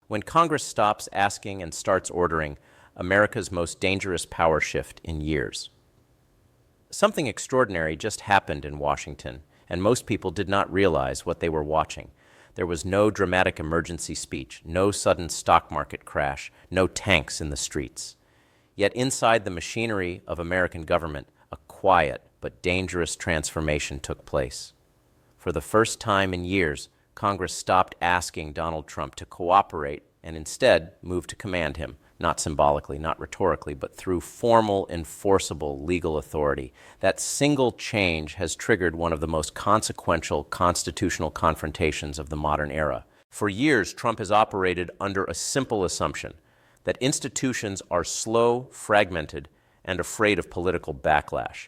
When Congress stops asking and starts ordering, America's most dangerous power shift in years. Something extraordinary just happened in Washington, and most people did not realize what they were watching. There was no dramatic emergency speech, no sudden stock market crash, no tanks in the streets. Yet inside the machinery of American government, a quiet but dangerous transformation took place. For the first time in years, Congress stopped asking Donald Trump to cooperate and instead moved to command him, not symbolically, not rhetorically, but through formal, enforceable legal authority. That single change has triggered one of the most consequential constitutional confrontations of the modern era. For years, Trump has operated under a simple assumption that institutions are slow, fragmented, and afraid of political backlash.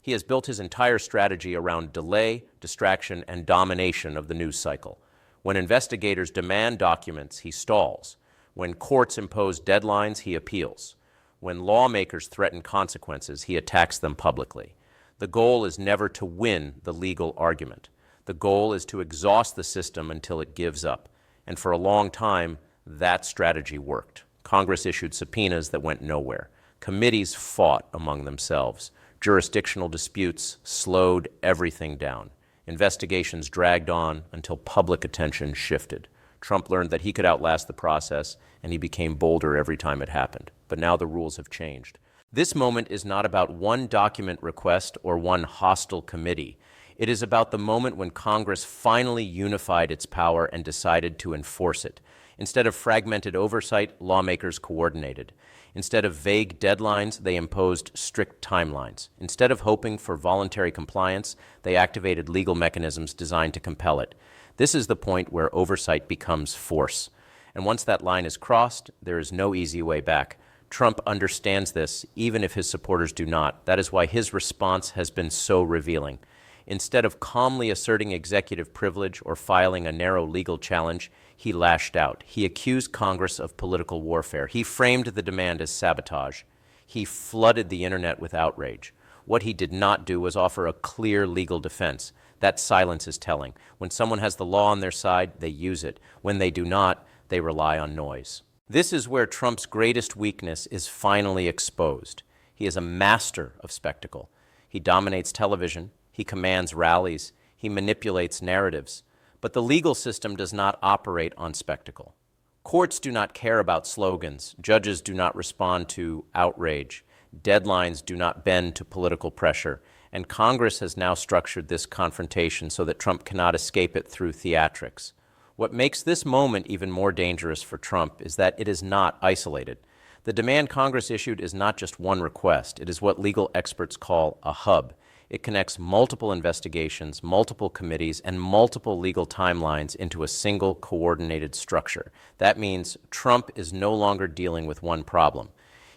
He has built his entire strategy around delay, distraction, and domination of the news cycle. When investigators demand documents, he stalls. When courts impose deadlines, he appeals. When lawmakers threaten consequences, he attacks them publicly. The goal is never to win the legal argument. The goal is to exhaust the system until it gives up. And for a long time, that strategy worked. Congress issued subpoenas that went nowhere. Committees fought among themselves. Jurisdictional disputes slowed everything down. Investigations dragged on until public attention shifted. Trump learned that he could outlast the process, and he became bolder every time it happened. But now the rules have changed. This moment is not about one document request or one hostile committee. It is about the moment when Congress finally unified its power and decided to enforce it. Instead of fragmented oversight, lawmakers coordinated. Instead of vague deadlines, they imposed strict timelines. Instead of hoping for voluntary compliance, they activated legal mechanisms designed to compel it. This is the point where oversight becomes force. And once that line is crossed, there is no easy way back. Trump understands this, even if his supporters do not. That is why his response has been so revealing. Instead of calmly asserting executive privilege or filing a narrow legal challenge, he lashed out. He accused Congress of political warfare. He framed the demand as sabotage. He flooded the internet with outrage. What he did not do was offer a clear legal defense. That silence is telling. When someone has the law on their side, they use it. When they do not, they rely on noise. This is where Trump's greatest weakness is finally exposed. He is a master of spectacle. He dominates television. He commands rallies. He manipulates narratives. But the legal system does not operate on spectacle. Courts do not care about slogans. Judges do not respond to outrage. Deadlines do not bend to political pressure. And Congress has now structured this confrontation so that Trump cannot escape it through theatrics. What makes this moment even more dangerous for Trump is that it is not isolated. The demand Congress issued is not just one request. It is what legal experts call a hub. It connects multiple investigations, multiple committees, and multiple legal timelines into a single coordinated structure. That means Trump is no longer dealing with one problem.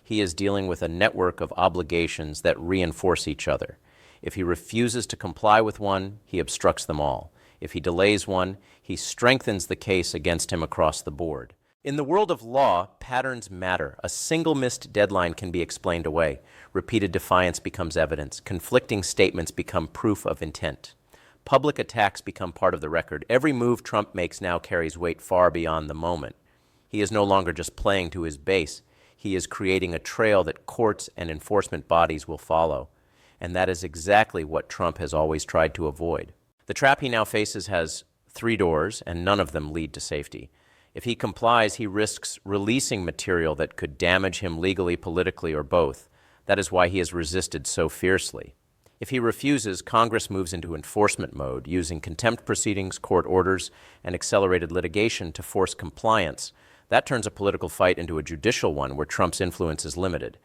He is dealing with a network of obligations that reinforce each other. If he refuses to comply with one, he obstructs them all. If he delays one, he strengthens the case against him across the board. In the world of law, patterns matter. A single missed deadline can be explained away. Repeated defiance becomes evidence. Conflicting statements become proof of intent. Public attacks become part of the record. Every move Trump makes now carries weight far beyond the moment. He is no longer just playing to his base. He is creating a trail that courts and enforcement bodies will follow. And that is exactly what Trump has always tried to avoid. The trap he now faces has 3 doors, and none of them lead to safety. If he complies, he risks releasing material that could damage him legally, politically, or both. That is why he has resisted so fiercely. If he refuses, Congress moves into enforcement mode, using contempt proceedings, court orders, and accelerated litigation to force compliance. That turns a political fight into a judicial one where Trump's influence is limited.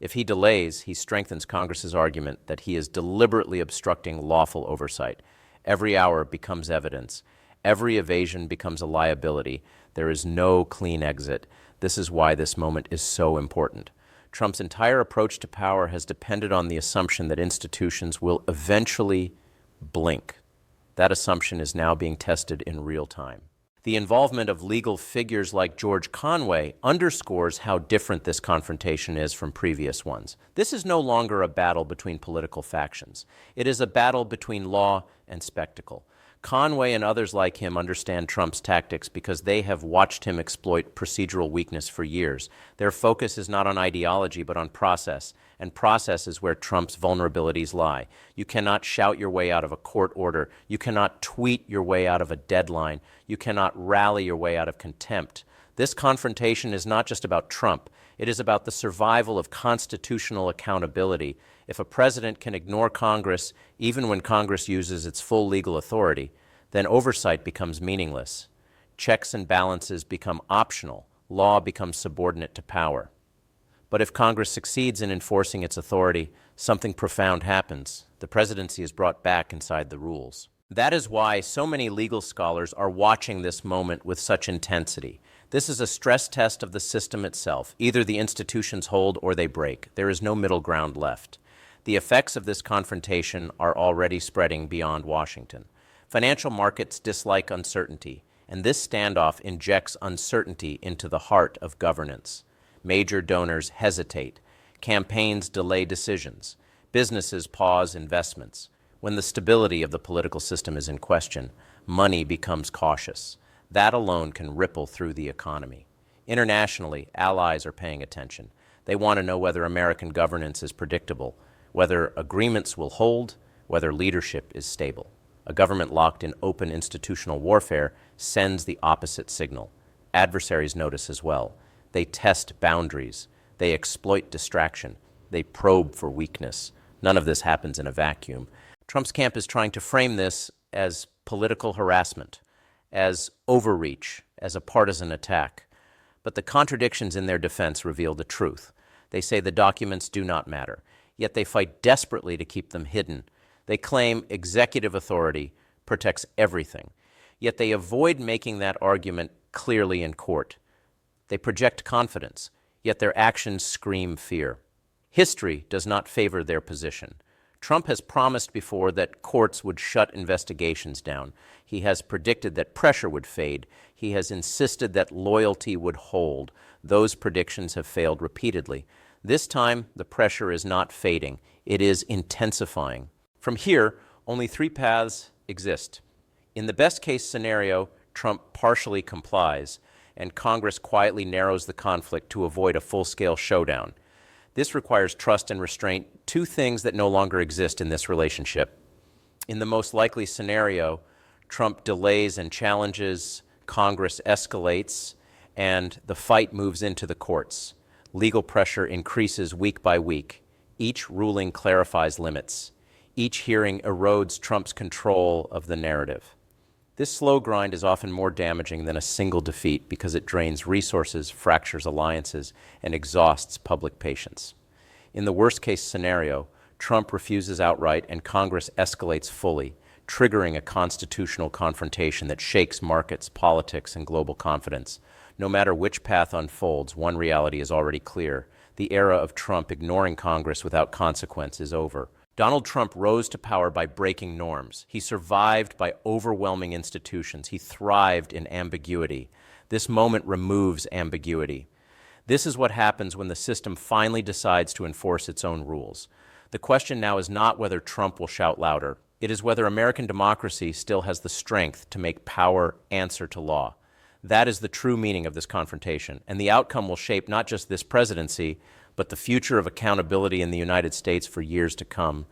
If he delays, he strengthens Congress's argument that he is deliberately obstructing lawful oversight. Every hour becomes evidence. Every evasion becomes a liability. There is no clean exit. This is why this moment is so important. Trump's entire approach to power has depended on the assumption that institutions will eventually blink. That assumption is now being tested in real time. The involvement of legal figures like George Conway underscores how different this confrontation is from previous ones. This is no longer a battle between political factions. It is a battle between law and spectacle. Conway and others like him understand Trump's tactics because they have watched him exploit procedural weakness for years. Their focus is not on ideology, but on process, and process is where Trump's vulnerabilities lie. You cannot shout your way out of a court order. You cannot tweet your way out of a deadline. You cannot rally your way out of contempt. This confrontation is not just about Trump. It is about the survival of constitutional accountability. If a president can ignore Congress, even when Congress uses its full legal authority, then oversight becomes meaningless. Checks and balances become optional. Law becomes subordinate to power. But if Congress succeeds in enforcing its authority, something profound happens. The presidency is brought back inside the rules. That is why so many legal scholars are watching this moment with such intensity. This is a stress test of the system itself. Either the institutions hold or they break. There is no middle ground left. The effects of this confrontation are already spreading beyond Washington. Financial markets dislike uncertainty, and this standoff injects uncertainty into the heart of governance. Major donors hesitate. Campaigns delay decisions. Businesses pause investments. When the stability of the political system is in question, money becomes cautious. That alone can ripple through the economy. Internationally, allies are paying attention. They want to know whether American governance is predictable, whether agreements will hold, whether leadership is stable. A government locked in open institutional warfare sends the opposite signal. Adversaries notice as well. They test boundaries. They exploit distraction. They probe for weakness. None of this happens in a vacuum. Trump's camp is trying to frame this as political harassment, as overreach, as a partisan attack. But the contradictions in their defense reveal the truth. They say the documents do not matter, yet they fight desperately to keep them hidden. They claim executive authority protects everything, yet they avoid making that argument clearly in court. They project confidence, yet their actions scream fear. History does not favor their position. Trump has promised before that courts would shut investigations down. He has predicted that pressure would fade. He has insisted that loyalty would hold. Those predictions have failed repeatedly. This time, the pressure is not fading. It is intensifying. From here, only three paths exist. In the best-case scenario, Trump partially complies, and Congress quietly narrows the conflict to avoid a full-scale showdown. This requires trust and restraint, two things that no longer exist in this relationship. In the most likely scenario, Trump delays and challenges, Congress escalates, and the fight moves into the courts. Legal pressure increases week by week. Each ruling clarifies limits. Each hearing erodes Trump's control of the narrative. This slow grind is often more damaging than a single defeat because it drains resources, fractures alliances, and exhausts public patience. In the worst-case scenario, Trump refuses outright and Congress escalates fully, triggering a constitutional confrontation that shakes markets, politics, and global confidence. No matter which path unfolds, one reality is already clear. The era of Trump ignoring Congress without consequence is over. Donald Trump rose to power by breaking norms. He survived by overwhelming institutions. He thrived in ambiguity. This moment removes ambiguity. This is what happens when the system finally decides to enforce its own rules. The question now is not whether Trump will shout louder. It is whether American democracy still has the strength to make power answer to law. That is the true meaning of this confrontation, and the outcome will shape not just this presidency, but the future of accountability in the United States for years to come.